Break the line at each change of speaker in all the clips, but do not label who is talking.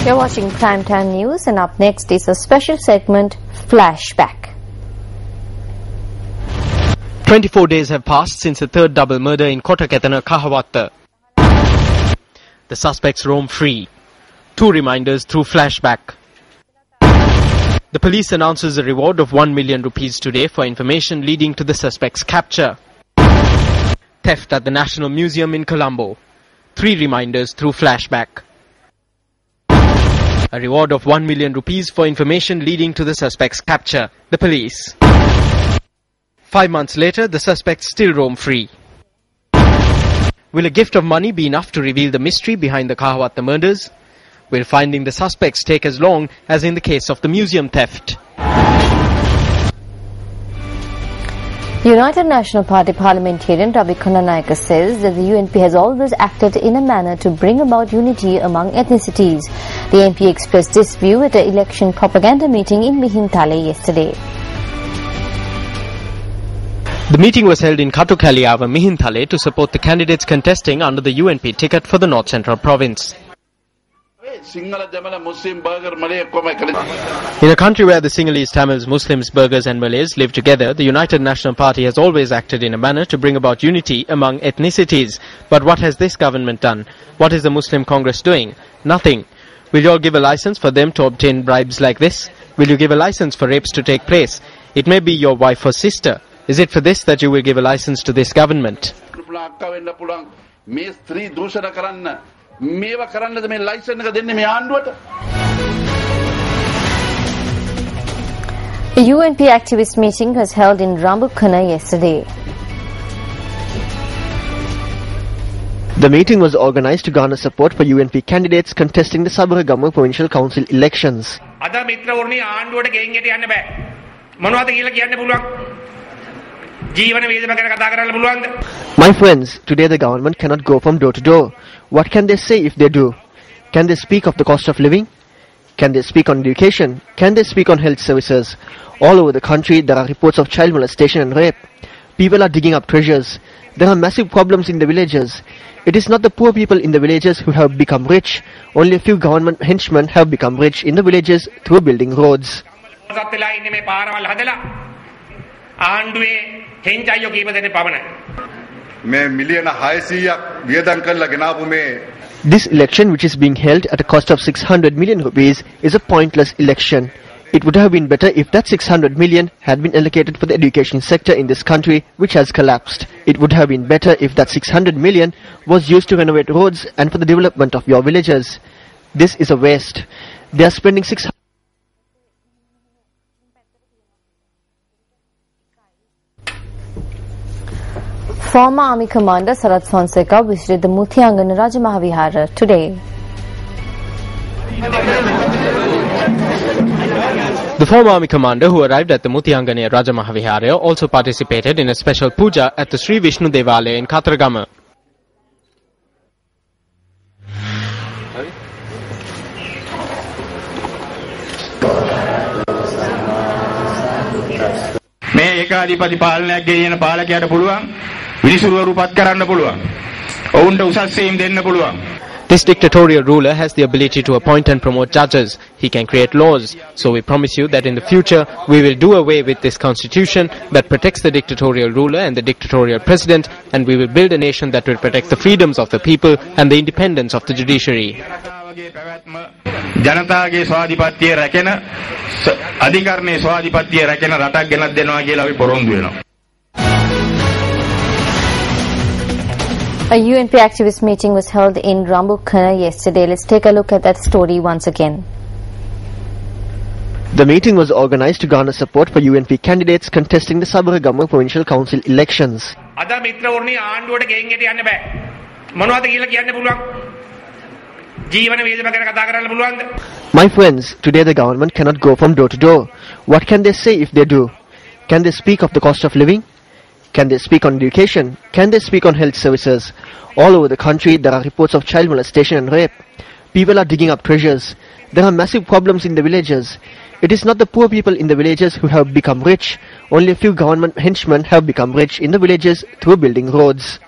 You're watching Primetime News, and up next is a special segment, Flashback.
24 days have passed since the third double murder in Kotaketana, Kahawatha. The suspects roam free. 2 reminders through Flashback. The police announces a reward of 1 million rupees today for information leading to the suspect's capture. Theft at the National Museum in Colombo. 3 reminders through Flashback. A reward of 1 million rupees for information leading to the suspect's capture. The police. 5 months later, the suspects still roam free. Will a gift of money be enough to reveal the mystery behind the Kahawatha murders? Will finding the suspects take as long as in the case of the museum theft?
United National Party parliamentarian Ravi Kannanayaka says that the UNP has always acted in a manner to bring about unity among ethnicities. The MP expressed this view at an election propaganda meeting in Mihintale yesterday.
The meeting was held in Katukaliava, Mihintale, to support the candidates contesting under the UNP ticket for the North Central Province. In a country where the Sinhalese, Tamils, Muslims, Burghers and Malays live together, the United National Party has always acted in a manner to bring about unity among ethnicities. But what has this government done? What is the Muslim Congress doing? Nothing. Will you all give a license for them to obtain bribes like this? Will you give a license for rapes to take place? It may be your wife or sister. Is it for this that you will give a license to this government?
A UNP activist meeting was held in Rambukkana yesterday.
The meeting was organized to garner support for UNP candidates contesting the Sabaragama Provincial Council elections. My friends, today the government cannot go from door to door. What can they say if they do? Can they speak of the cost of living? Can they speak on education? Can they speak on health services? All over the country there are reports of child molestation and rape. People are digging up treasures. There are massive problems in the villages. It is not the poor people in the villages who have become rich. Only a few government henchmen have become rich in the villages through building roads. This election, which is being held at a cost of 600 million rupees, is a pointless election. It would have been better if that 600 million had been allocated for the education sector in this country, which has collapsed. It would have been better if that 600 million was used to renovate roads and for the development of your villages. This is a waste. They are spending 600.
Former Army Commander Sarath Fonseca visited the Muthiangana Raja Mahavihara today.
The former Army Commander who arrived at the Muthiangana Raja Mahavihara also participated in a special puja at the Sri Vishnu Devalaya in Katragama.
මේ ඒකාධිපති පාලනයක් ගෙනියන පාලකයාට පුළුවන් විනිසුරුවරු පත් කරන්න පුළුවන්. ඔවුන්ට උසස් සීම් දෙන්න පුළුවන්.
This dictatorial ruler has the ability to appoint and promote judges. He can create laws. So we promise you that in the future we will do away with this constitution that protects the dictatorial ruler and the dictatorial president, and we will build a nation that will protect the freedoms of the people and the independence of the judiciary.
ජනතාවගේ ස්වාධිපත්‍යය රැකෙන අධිකරණයේ ස්වාධිපත්‍යය රැකෙන රටක් ගෙනත් දෙනවා කියලා අපි පොරොන්දු වෙනවා.
A UNP activist meeting was held in Rambukkana yesterday. Let's take a look at that story once again.
The meeting was organized to garner support for UNP candidates contesting the Sabaragama Provincial Council elections. My friends, today the government cannot go from door to door. What can they say if they do? Can they speak of the cost of living? Can they speak on education? Can they speak on health services? All over the country there are reports of child molestation and rape. People are digging up treasures. There are massive problems in the villages. It is not the poor people in the villages who have become rich. Only a few government henchmen have become rich in the villages through building roads.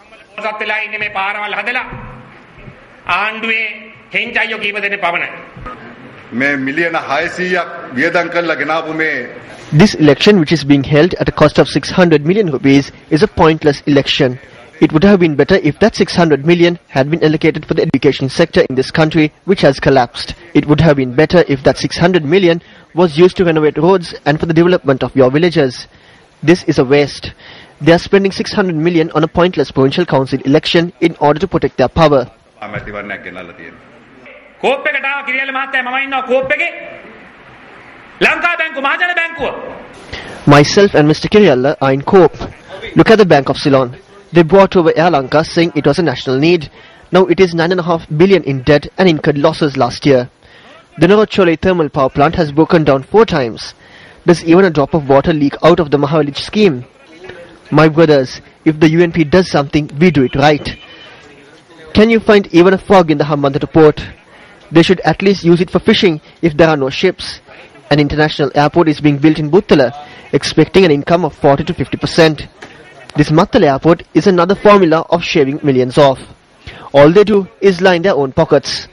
මේ මිලියන 600ක් වියදම් කරලා ගෙනාවු මේ
This election, which is being held at a cost of 600 million rupees, is a pointless election. It would have been better if that 600 million had been allocated for the education sector in this country, which has collapsed. It would have been better if that 600 million was used to renovate roads and for the development of your villages. This is a waste. They are spending 600 million on a pointless provincial council election in order to protect their power. Myself and Mr. Kiryalla are in Cope. Look at the Bank of Ceylon. They brought over Air Lanka saying it was a national need. Now it is 9.5 billion in debt and incurred losses last year. The Norachole thermal power plant has broken down 4 times. Does even a drop of water leak out of the Mahavalij scheme? My brothers, if the UNP does something, we do it right. Can you find even a frog in the Hambantota port? They should at least use it for fishing if there are no ships. An international airport is being built in Buttala, expecting an income of 40 to 50%. This Mattala airport is another formula of shaving millions off. All they do is line their own pockets.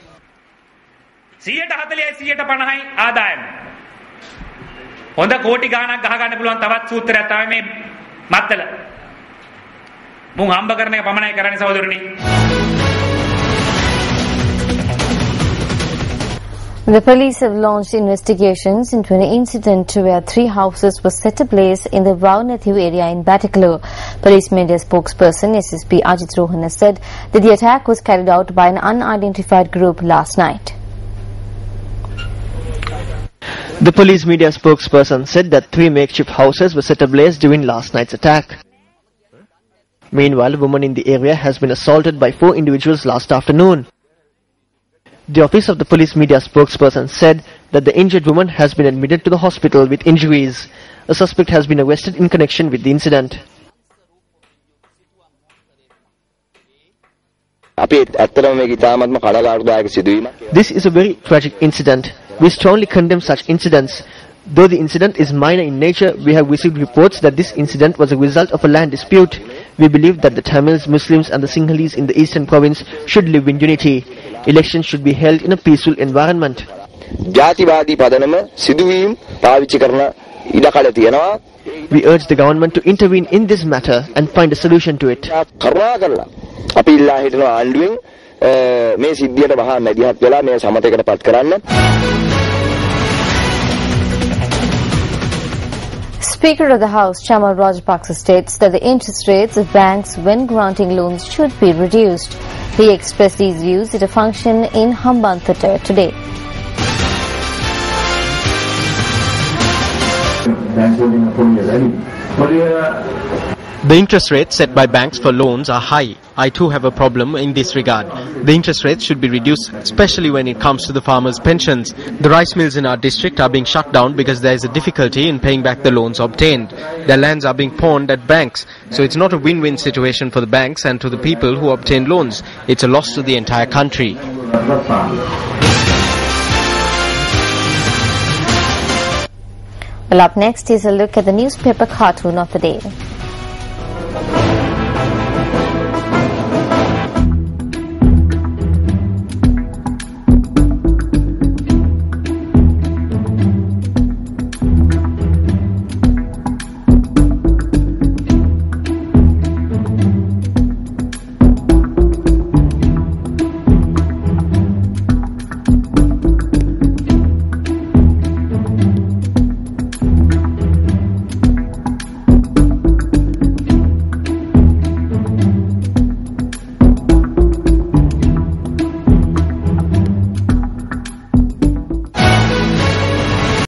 The police have launched investigations into an incident where 3 houses were set ablaze in the Vaunathu area in Batticaloa. Police media spokesperson SSP Ajit Rohan has said that the attack was carried out by an unidentified group last night.
The police media spokesperson said that 3 makeshift houses were set ablaze during last night's attack. Meanwhile, a woman in the area has been assaulted by 4 individuals last afternoon. The office of the police media spokesperson said that the injured woman has been admitted to the hospital with injuries. A suspect has been arrested in connection with the incident. This is a very tragic incident. We strongly condemn such incidents. Though the incident is minor in nature, we have received reports that this incident was a result of a land dispute. We believe that the Tamils, Muslims and the Sinhalese in the eastern province should live in unity. Elections should be held in a peaceful environment. We urge the government to intervene in this matter and find a solution to it.
Speaker of the House, Chamal Rajapaksa, states that the interest rates of banks when granting loans should be reduced. He expressed these views at a function in Hambantota today.
The interest rates set by banks for loans are high. I too have a problem in this regard. The interest rates should be reduced, especially when it comes to the farmers' pensions. The rice mills in our district are being shut down because there is a difficulty in paying back the loans obtained. Their lands are being pawned at banks, so it's not a win-win situation for the banks and to the people who obtain loans. It's a loss to the entire country.
Well, up next is a look at the newspaper cartoon of the day.